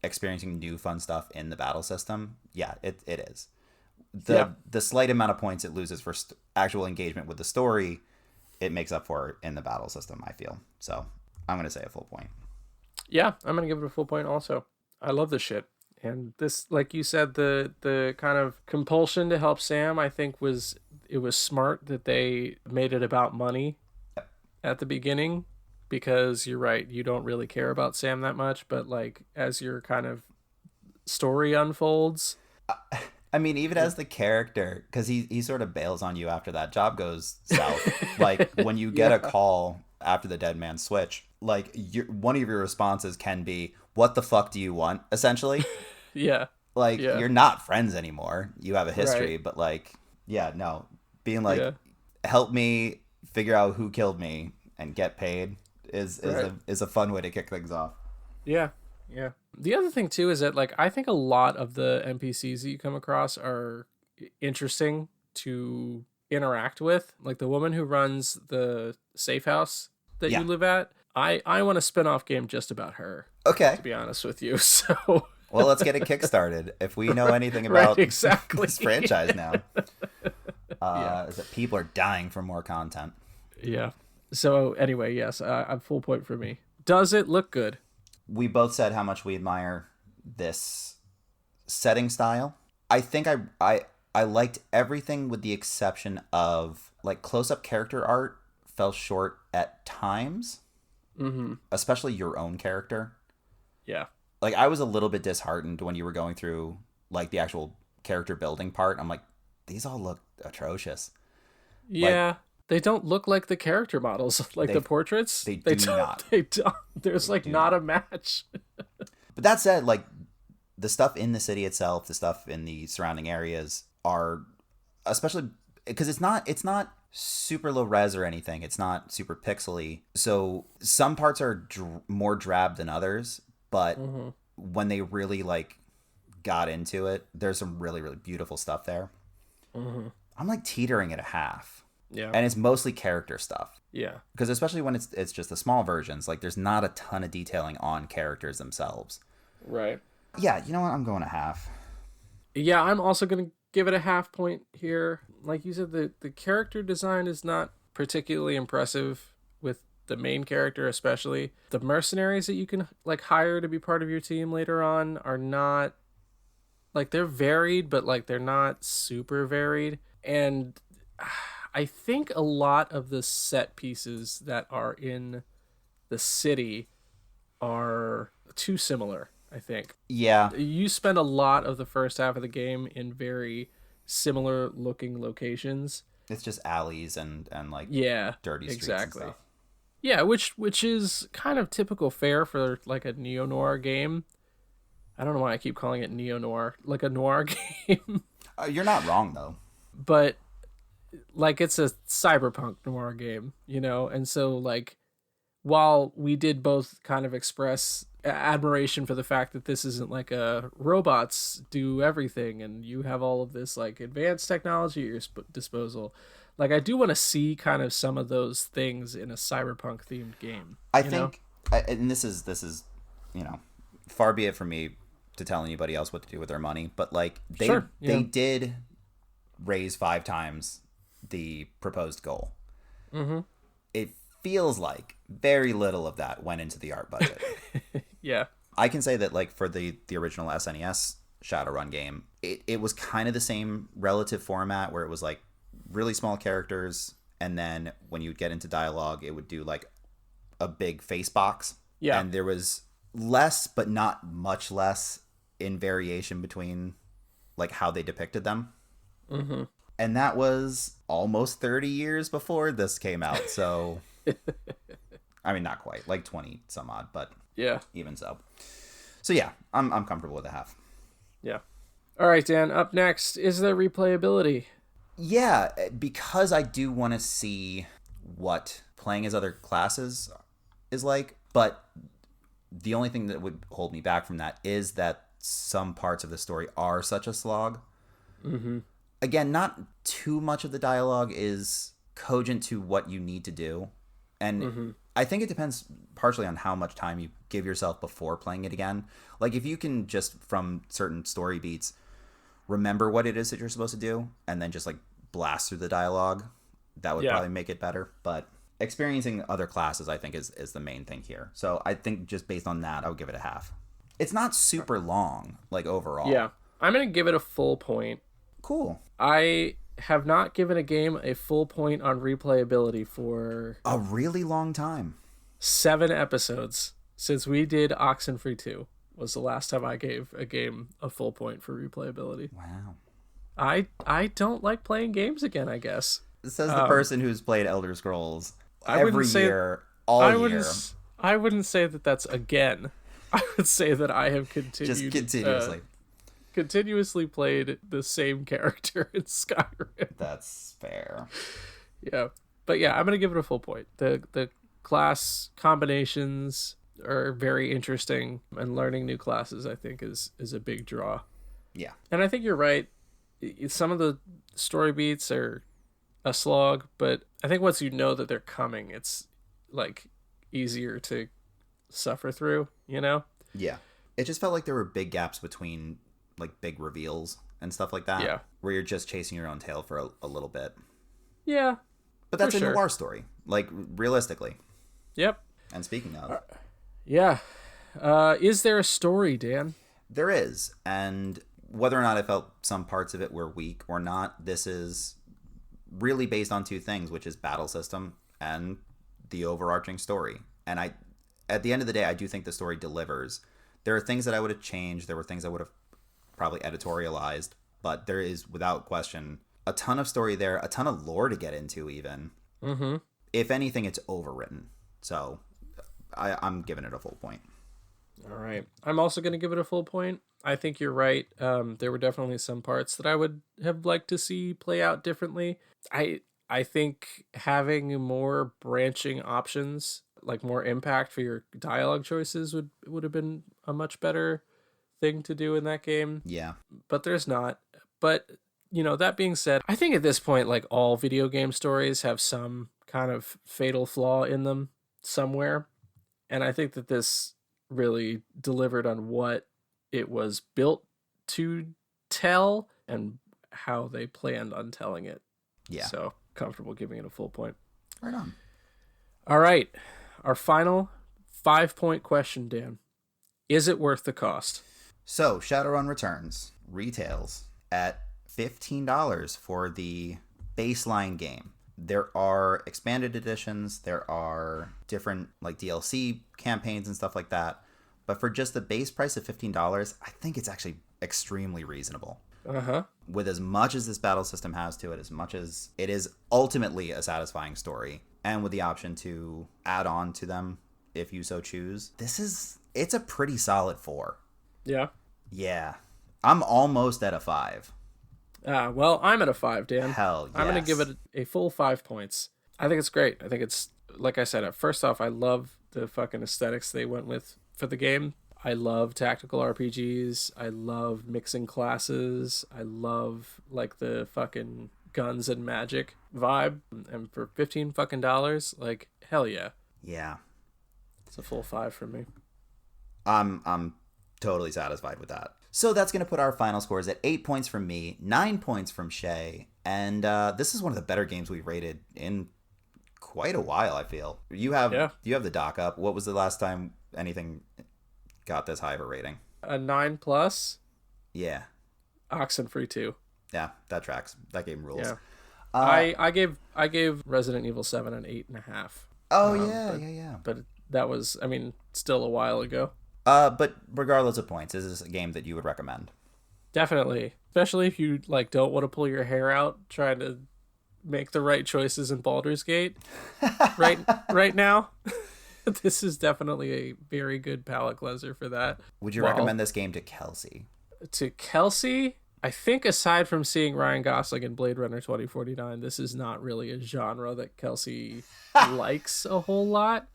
experiencing new fun stuff in the battle system, yeah, it is. The slight amount of points it loses for actual engagement with the story, it makes up for in the battle system, I feel. So I'm going to say a full point. Yeah, I'm going to give it a full point also. I love this shit. And this, like you said, the kind of compulsion to help Sam, I think it was smart that they made it about money at the beginning, because you're right, you don't really care about Sam that much, but like as your kind of story unfolds, I mean, even as the character, because he sort of bails on you after that job goes south. Like when you get a call after the dead man switch, like one of your responses can be, "What the fuck do you want?" Essentially. Yeah. You're not friends anymore. You have a history, right. But being like, help me figure out who killed me and get paid is a fun way to kick things off. Yeah. The other thing too is that I think a lot of the NPCs that you come across are interesting to interact with. Like the woman who runs the safe house that you live at. I want a spin-off game just about her. Okay. To be honest with you. So well, let's get it kickstarted. If we know anything about this franchise now. Is that people are dying for more content. Yeah. So anyway, yes, a full point for me. Does it look good? We both said how much we admire this setting style. I think I liked everything with the exception of close-up character art fell short at times. Mm-hmm. Especially your own character. Yeah. I was a little bit disheartened when you were going through the actual character building part. I'm like, these all look atrocious. Yeah. They don't look like the character models, the portraits. They do not. They don't. There's not a match. But that said, the stuff in the city itself, the stuff in the surrounding areas are, especially because it's not super low res or anything. It's not super pixely. So some parts are more drab than others, but when they really got into it, there's some really, really beautiful stuff there. Mm-hmm. I'm teetering at a half. Yeah. And it's mostly character stuff. Yeah. Because especially when it's just the small versions, there's not a ton of detailing on characters themselves. Right. Yeah, you know what? I'm going a half. Yeah, I'm also going to give it a half point here. Like you said, the character design is not particularly impressive with the main character, especially. The mercenaries that you can like hire to be part of your team later on are not like they're varied, but like they're not super varied. And I think a lot of the set pieces that are in the city are too similar, I think. Yeah, You spend a lot of the first half of the game in very similar looking locations. it's just alleys and like Yeah, dirty streets and exactly. stuff. Yeah, which is kind of typical fare for like a neo noir game. I don't know why I keep calling it neo noir, like a noir game, You're not wrong though. but like it's a cyberpunk noir game, and so like while we did both kind of express admiration for the fact that this isn't like a robots do everything and you have all of this like advanced technology at your disposal, like I do want to see kind of some of those things in a cyberpunk themed game. I think, and this is, you know, far be it from me to tell anybody else what to do with their money, but like they did raise 5 times the proposed goal. Mm-hmm. It feels like very little of that went into the art budget. Yeah. I can say that like for the original SNES Shadowrun game, it was kind of the same relative format where it was like really small characters, and then when you'd get into dialogue, it would do like a big face box. Yeah. And there was less, but not much less in variation between like how they depicted them. Mm-hmm. And that was almost 30 years before this came out. So, I mean, not quite, like 20 some odd, but Yeah. even so. So yeah, I'm comfortable with a half. Yeah. All right, Dan, up next, is there replayability? Yeah, because I do want to see what playing as other classes is like, but the only thing that would hold me back from that is that some parts of the story are such a slog. Mm-hmm. Again, not too much of the dialogue is cogent to what you need to do. And I think it depends partially on how much time you give yourself before playing it again. Like if you can just from certain story beats remember what it is that you're supposed to do and then just like blast through the dialogue, that would probably make it better. But experiencing other classes I think is the main thing here. So I think just based on that, I would give it a half. It's not super long, like overall. Yeah. I'm going to give it a full point. Cool. I have not given a game a full point on replayability for a really long time. 7 episodes since we did Oxenfree 2 was the last time I gave a game a full point for replayability. Wow. I don't like playing games again, I guess. Says the person who's played Elder Scrolls every year, year. I wouldn't say that that's again. I would say that I have continued. Just continuously. Continuously played the same character in Skyrim. That's fair. Yeah. But yeah, I'm going to give it a full point. The class combinations are very interesting, and learning new classes I think is a big draw. Yeah. And I think you're right. Some of the story beats are a slog, but I think once you know that they're coming, it's like easier to suffer through, Yeah. It just felt like there were big gaps between like big reveals and stuff like that. Yeah. Where you're just chasing your own tail for a little bit. Yeah. But that's a noir story. Like realistically. Yep. And speaking of. Yeah. Is there a story, Dan? There is. And whether or not I felt some parts of it were weak or not, this is really based on 2 things, which is battle system and the overarching story. And at the end of the day, I do think the story delivers. There are things that I would have changed. There were things I would have probably editorialized, but there is without question a ton of story there, a ton of lore to get into even. Mm-hmm. If anything, it's overwritten. So I'm giving it a full point. All right. I'm also going to give it a full point. I think you're right. There were definitely some parts that I would have liked to see play out differently. I think having more branching options, like more impact for your dialogue choices would have been a much better thing to do in that game. Yeah. But there's not. But, that being said, I think at this point, like all video game stories have some kind of fatal flaw in them somewhere. And I think that this really delivered on what it was built to tell and how they planned on telling it. Yeah. So comfortable giving it a full point. Right on. All right. Our final 5-point question, Dan. Is it worth the cost? So Shadowrun Returns retails at $15 for the baseline game. There are expanded editions. There are different like DLC campaigns and stuff like that. But for just the base price of $15, I think it's actually extremely reasonable. Uh-huh. With as much as this battle system has to it, as much as it is ultimately a satisfying story, and with the option to add on to them if you so choose, it's a pretty solid 4. Yeah. Yeah. I'm almost at a 5. Well, I'm at a 5, Dan. Hell yes. I'm going to give it a full 5 points. I think it's great. I think it's, like I said, first off, I love the fucking aesthetics they went with for the game. I love tactical RPGs. I love mixing classes. I love like the fucking guns and magic vibe. And for $15 fucking dollars, like hell yeah. Yeah. It's a full 5 for me. I'm totally satisfied with that. So that's going to put our final scores at 8 points from me, 9 points from Shea, and this is one of the better games we've rated in quite a while, I feel. You have the doc up. What was the last time anything got this high of a rating? A 9+. Yeah. Oxenfree 2. Yeah, that tracks. That game rules. Yeah. I gave Resident Evil 7 an 8.5. Oh yeah. But that was, I mean, still a while ago. But regardless of points, is this a game that you would recommend? Definitely, especially if you like don't want to pull your hair out trying to make the right choices in Baldur's Gate. right now, this is definitely a very good palate cleanser for that. Would you recommend this game to Kelsey? To Kelsey, I think aside from seeing Ryan Gosling in Blade Runner 2049, this is not really a genre that Kelsey likes a whole lot.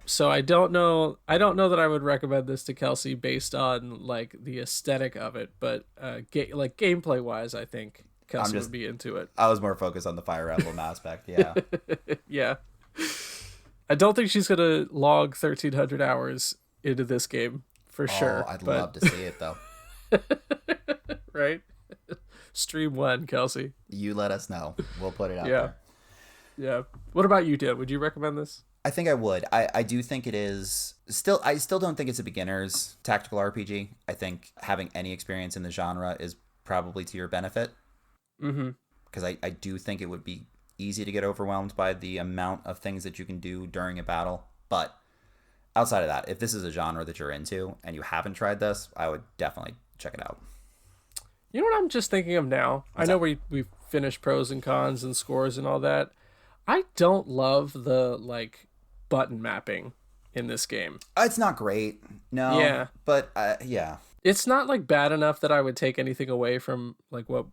So I don't know that I would recommend this to Kelsey based on like the aesthetic of it, but like gameplay wise, I think Kelsey would be into it. I was more focused on the Fire Emblem aspect. Yeah. Yeah. I don't think she's gonna log 1,300 hours into this game for sure. I'd love to see it though. Right? Stream 1, Kelsey. You let us know. We'll put it out there. Yeah. What about you, Dan? Would you recommend this? I think I would. I do think it is still. I still don't think it's a beginner's tactical RPG. I think having any experience in the genre is probably to your benefit. Mm-hmm. Because I do think it would be easy to get overwhelmed by the amount of things that you can do during a battle. But outside of that, if this is a genre that you're into and you haven't tried this, I would definitely check it out. You know what I'm just thinking of now? What's I know we've finished pros and cons and scores and all that. I don't love the like button mapping in this game. It's not great. No. Yeah. But yeah. It's not like bad enough that I would take anything away from like what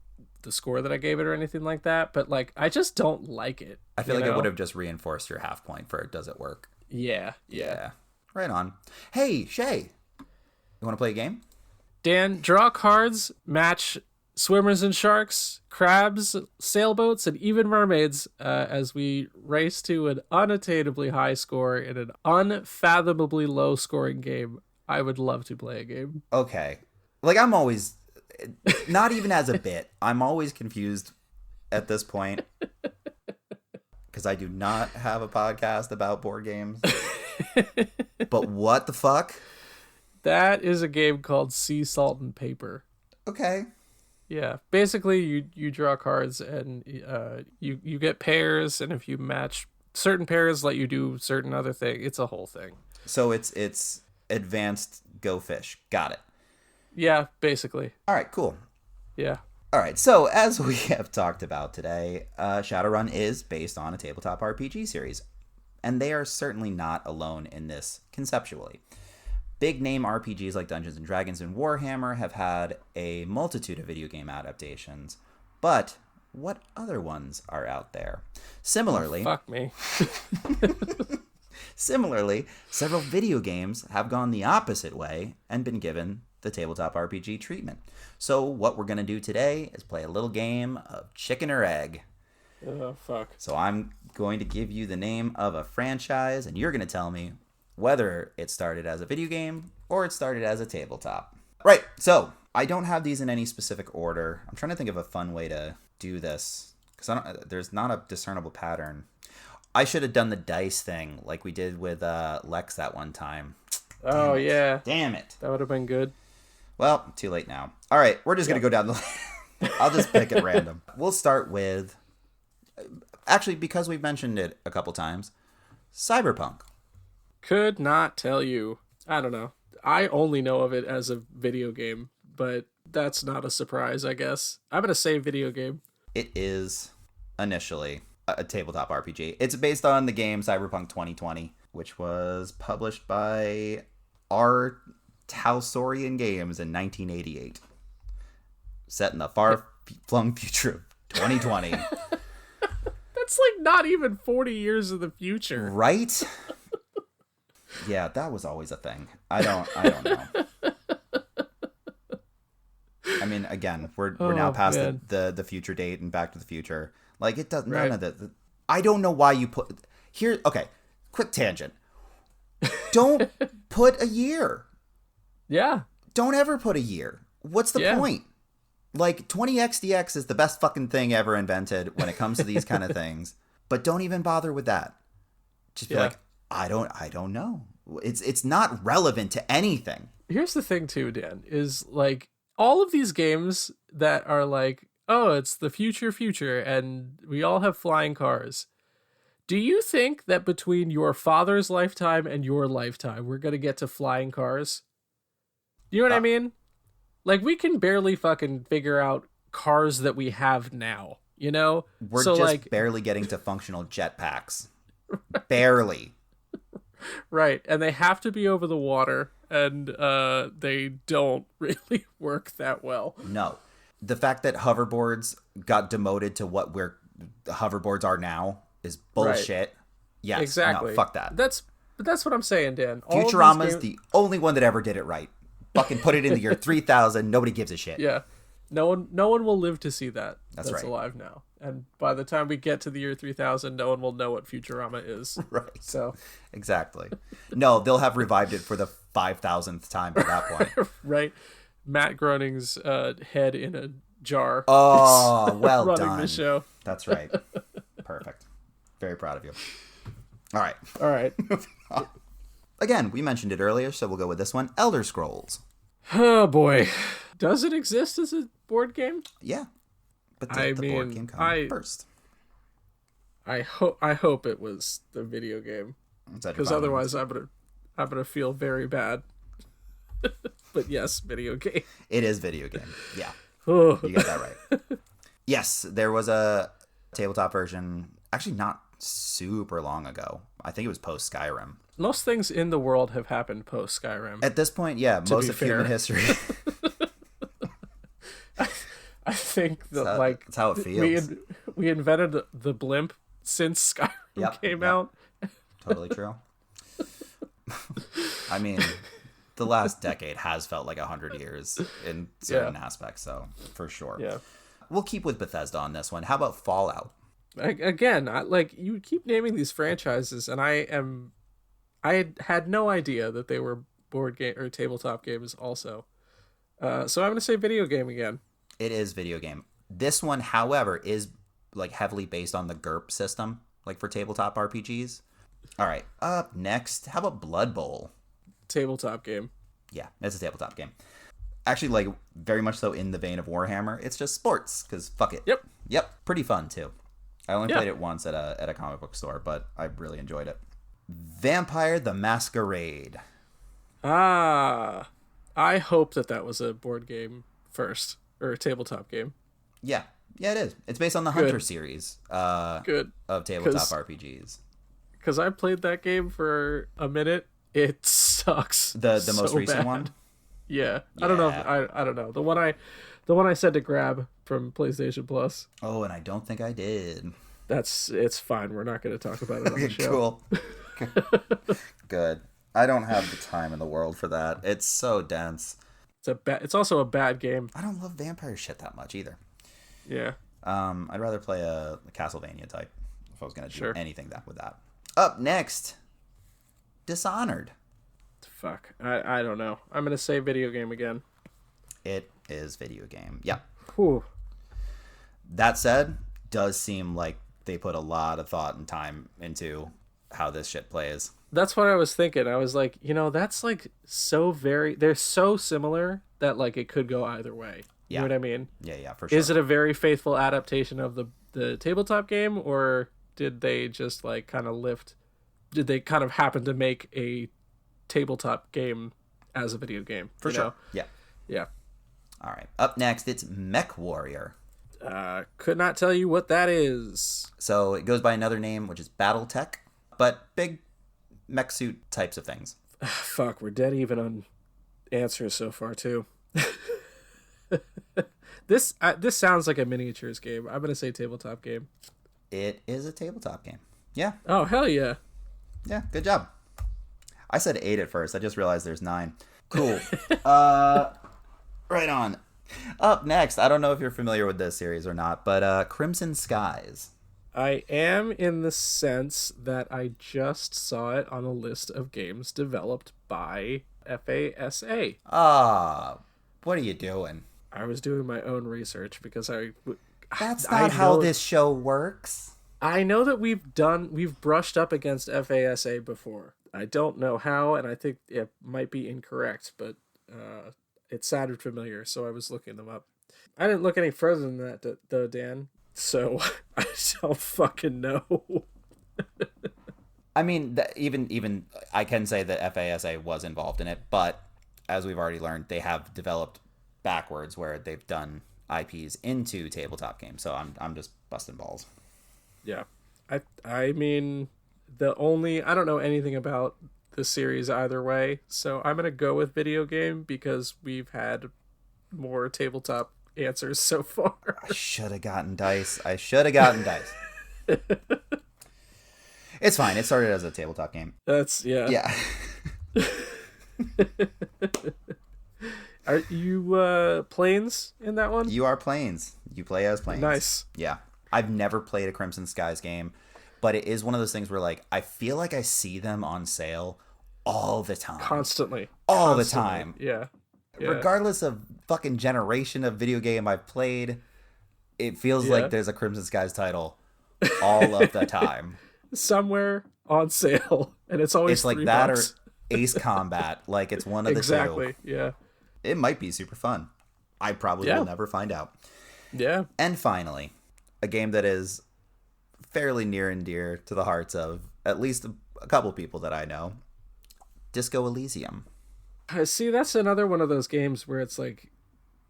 the score that I gave it or anything like that, but like I just don't like it. I feel like it would have just reinforced your half point for does it work? Yeah. Right on. Hey, Shea. You want to play a game? Dan, draw cards, match swimmers and sharks, crabs, sailboats, and even mermaids as we race to an unattainably high score in an unfathomably low scoring game. I would love to play a game. Okay. Like I'm always, not even as a bit, I'm always confused at this point because I do not have a podcast about board games. But what the fuck? That is a game called Sea Salt and Paper. Okay. Yeah, basically you draw cards and you get pairs, and if you match certain pairs, let you do certain other thing. It's a whole thing. So it's advanced Go Fish. Got it. Yeah, basically. All right, cool. Yeah. All right, so as we have talked about today, Shadowrun is based on a tabletop RPG series, and they are certainly not alone in this conceptually. Big name RPGs like Dungeons & Dragons and Warhammer have had a multitude of video game adaptations, but what other ones are out there? Similarly, fuck me. Similarly, several video games have gone the opposite way and been given the tabletop RPG treatment. So what we're going to do today is play a little game of chicken or egg. Oh, fuck. So I'm going to give you the name of a franchise, and you're going to tell me whether it started as a video game or it started as a tabletop. Right, so I don't have these in any specific order. I'm trying to think of a fun way to do this because there's not a discernible pattern. I should have done the dice thing like we did with Lex that one time. Oh, yeah. Damn it. That would have been good. Well, too late now. All right, we're just going to go down the line. I'll just pick at random. We'll start with, actually, because we've mentioned it a couple times, Cyberpunk. Could not tell you. I don't know. I only know of it as a video game, but that's not a surprise, I guess. I'm going to say video game. It is initially a tabletop RPG. It's based on the game Cyberpunk 2020, which was published by R. Talsorian Games in 1988. Set in the far-flung future of 2020. That's like not even 40 years in the future. Right? Yeah, that was always a thing. I don't know. I mean, again, we're now past the future date and Back to the Future. Like, it does none of the I don't know why you put here. Okay, quick tangent. Don't put a year. Yeah. Don't ever put a year. What's the point? Like, 20xdx is the best fucking thing ever invented when it comes to these kind of things. But don't even bother with that. Just be like, I don't know. It's not relevant to anything. Here's the thing too, Dan, is like all of these games that are like, oh, it's the future, and we all have flying cars. Do you think that between your father's lifetime and your lifetime, we're going to get to flying cars? You know what I mean? Like, we can barely fucking figure out cars that we have now, you know? We're just barely getting to functional jetpacks. Barely. Right. And they have to be over the water, and they don't really work that well. No. The fact that hoverboards got demoted to what hoverboards are now is bullshit. Right. Yes. Exactly. No, fuck that. That's what I'm saying, Dan. Futurama's the only one that ever did it right. Fucking put it in the year 3000. Nobody gives a shit. Yeah. No one will live to see that. That's right. Alive now. And by the time we get to the year 3000, no one will know what Futurama is. Right. So exactly. No, they'll have revived it for the 5,000th time at that point. Right. Matt Groening's head in a jar. Oh, well running done. The show. That's right. Perfect. Very proud of you. All right. Again, we mentioned it earlier, so we'll go with this one. Elder Scrolls. Oh, boy. Does it exist as a board game? Yeah. But the board game comes first. I hope it was the video game. Because otherwise I'm gonna feel very bad. But yes, video game. It is video game. Yeah. Oh. You got that right. Yes, there was a tabletop version, actually not super long ago. I think it was post Skyrim. Most things in the world have happened post Skyrim. At this point, yeah, most of human history. I think that's how it feels. We invented the blimp since Skyrim came out. Totally true. I mean, the last decade has felt like 100 years in certain aspects, so for sure. Yeah. We'll keep with Bethesda on this one. How about Fallout? Again, you keep naming these franchises, and I had no idea that they were board game or tabletop games also. So I'm going to say video game again. It is video game. This one, however, is like heavily based on the GURP system, like for tabletop RPGs. All right, up next, how about Blood Bowl? Tabletop game. Yeah, it's a tabletop game. Actually, like very much so in the vein of Warhammer. It's just sports, because fuck it. Yep, pretty fun too. I only played it once at a comic book store, but I really enjoyed it. Vampire the Masquerade. Ah, I hope that was a board game first, or a tabletop game. Yeah, it is. It's based on the Hunter series of tabletop RPGs. Because I played that game for a minute. It sucks. The most recent one? Yeah. I don't know. I don't know. The one I said to grab from PlayStation Plus. Oh, and I don't think I did. It's fine. We're not going to talk about it on the show. Cool. Good. I don't have the time in the world for that. It's so dense. It's also a bad game. I don't love vampire shit that much either. Yeah. I'd rather play a Castlevania type if I was going to do anything with that. Up next, Dishonored. Fuck. I don't know. I'm going to say video game again. It is video game. Yeah. Whew. That said, does seem like they put a lot of thought and time into how this shit plays. That's what I was thinking. I was like, that's like they're so similar that like it could go either way. You know what I mean? Yeah, for sure. Is it a very faithful adaptation of the tabletop game, or did they just like did they kind of happen to make a tabletop game as a video game? For sure. Yeah. All right. Up next, it's Mech Warrior. Could not tell you what that is. So it goes by another name, which is Battletech, but big mech suit types of things. Fuck, we're dead even on answers so far too. This sounds like a miniatures game. I'm gonna say tabletop game. It is a tabletop game. Yeah. Oh hell yeah. Yeah. Good job. I said 8 at first. I just realized there's 9. Cool. Right on. Up next, I don't know if you're familiar with this series or not, but Crimson Skies. I am, in the sense that I just saw it on a list of games developed by FASA. What are you doing? I was doing my own research because That's not how this show works. I know that we've brushed up against FASA before. I don't know how, and I think it might be incorrect, but it sounded familiar, so I was looking them up. I didn't look any further than that, though, Dan, so I don't fucking know. I mean, even I can say that FASA was involved in it, but as we've already learned, they have developed backwards where they've done IPs into tabletop games, so I'm just busting balls. Yeah. I mean, I don't know anything about the series either way, so I'm going to go with video game because we've had more tabletop answers so far. I should have gotten dice. It's fine. It started as a tabletop game. Yeah. Are you Planes in that one? You are Planes. You play as Planes. Nice. Yeah. I've never played a Crimson Skies game, but it is one of those things where like I feel like I see them on sale all the time. Constantly. The time. Yeah. Regardless of fucking generation of video game I've played, it feels like there's a Crimson Skies title all of the time. Somewhere on sale, and it's always like that or Ace Combat. Like it's one of the two. Exactly. Yeah. It might be super fun. I probably will never find out. Yeah. And finally, a game that is fairly near and dear to the hearts of at least a couple people that I know, Disco Elysium. See, that's another one of those games where it's like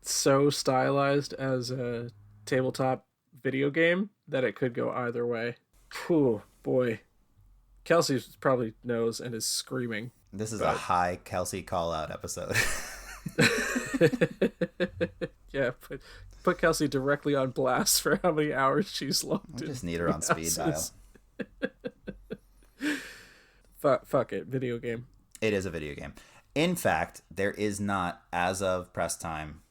so stylized as a tabletop video game that it could go either way. Whew, boy. Kelsey probably knows and is screaming. This is a high Kelsey call-out episode. Yeah, put Kelsey directly on blast for how many hours she's logged in. I just need her on speed dial. Fuck it, video game. It is a video game. In fact, there is not, as of press time,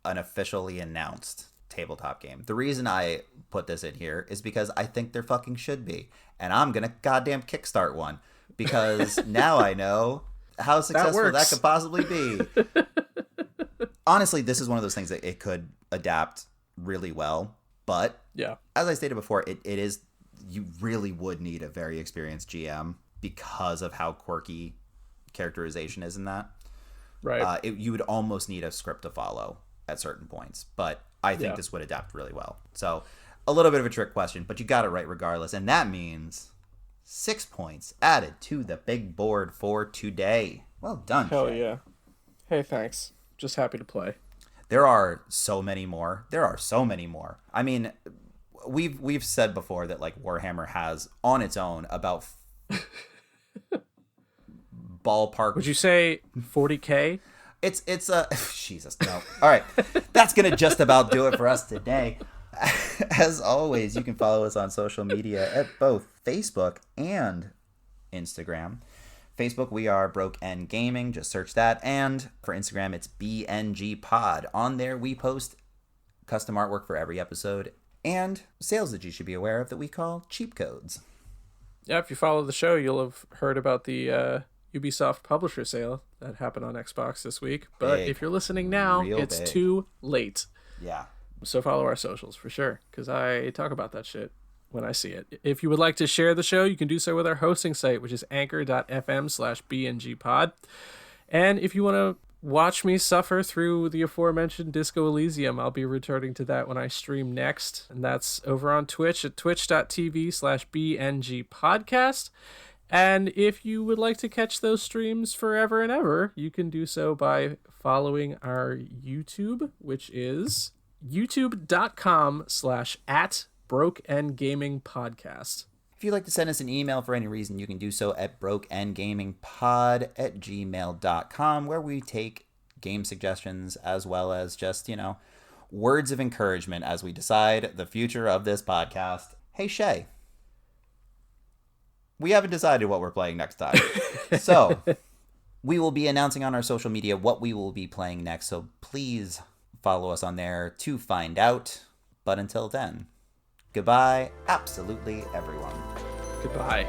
an officially announced tabletop game. The reason I put this in here is because I think there fucking should be. And I'm going to goddamn kickstart one. Because now I know how successful that could possibly be. Honestly, this is one of those things that it could adapt really well. But, as I stated before, it is, you really would need a very experienced GM because of how quirky characterization is in that. Right. You would almost need a script to follow at certain points. But I think this would adapt really well. So, a little bit of a trick question, but you got it right regardless. And that means 6 points added to the big board for today. Well done, Hell Shea. yeah. Hey, thanks. Just happy to play. There are so many more. I mean, we've said before that like Warhammer has on its own about ballpark. Would you say 40K? It's Jesus, no. All right. That's going to just about do it for us today. As always, you can follow us on social media at both Facebook and Instagram. Facebook, we are Broke N Gaming. Just search that. And for Instagram, it's BNG Pod. On there, we post custom artwork for every episode and sales that you should be aware of that we call cheap codes. Yeah, if you follow the show, you'll have heard about the Ubisoft publisher sale that happened on Xbox this week. But Big. if you're listening now, Real it's big. too late. Yeah. So follow our socials for sure, because I talk about that shit when I see it. If you would like to share the show, you can do so with our hosting site, which is anchor.fm/bngpod. And if you want to watch me suffer through the aforementioned Disco Elysium, I'll be returning to that when I stream next. And that's over on Twitch at twitch.tv/bngpodcast. And if you would like to catch those streams forever and ever, you can do so by following our YouTube, which is youtube.com/@brokeendgamingpodcast. If you'd like to send us an email for any reason, you can do so at brokeendgamingpod@gmail.com, where we take game suggestions as well as just, words of encouragement as we decide the future of this podcast. Hey, Shea. We haven't decided what we're playing next time. So, we will be announcing on our social media what we will be playing next, so please follow us on there to find out. But until then, goodbye, absolutely everyone. Goodbye.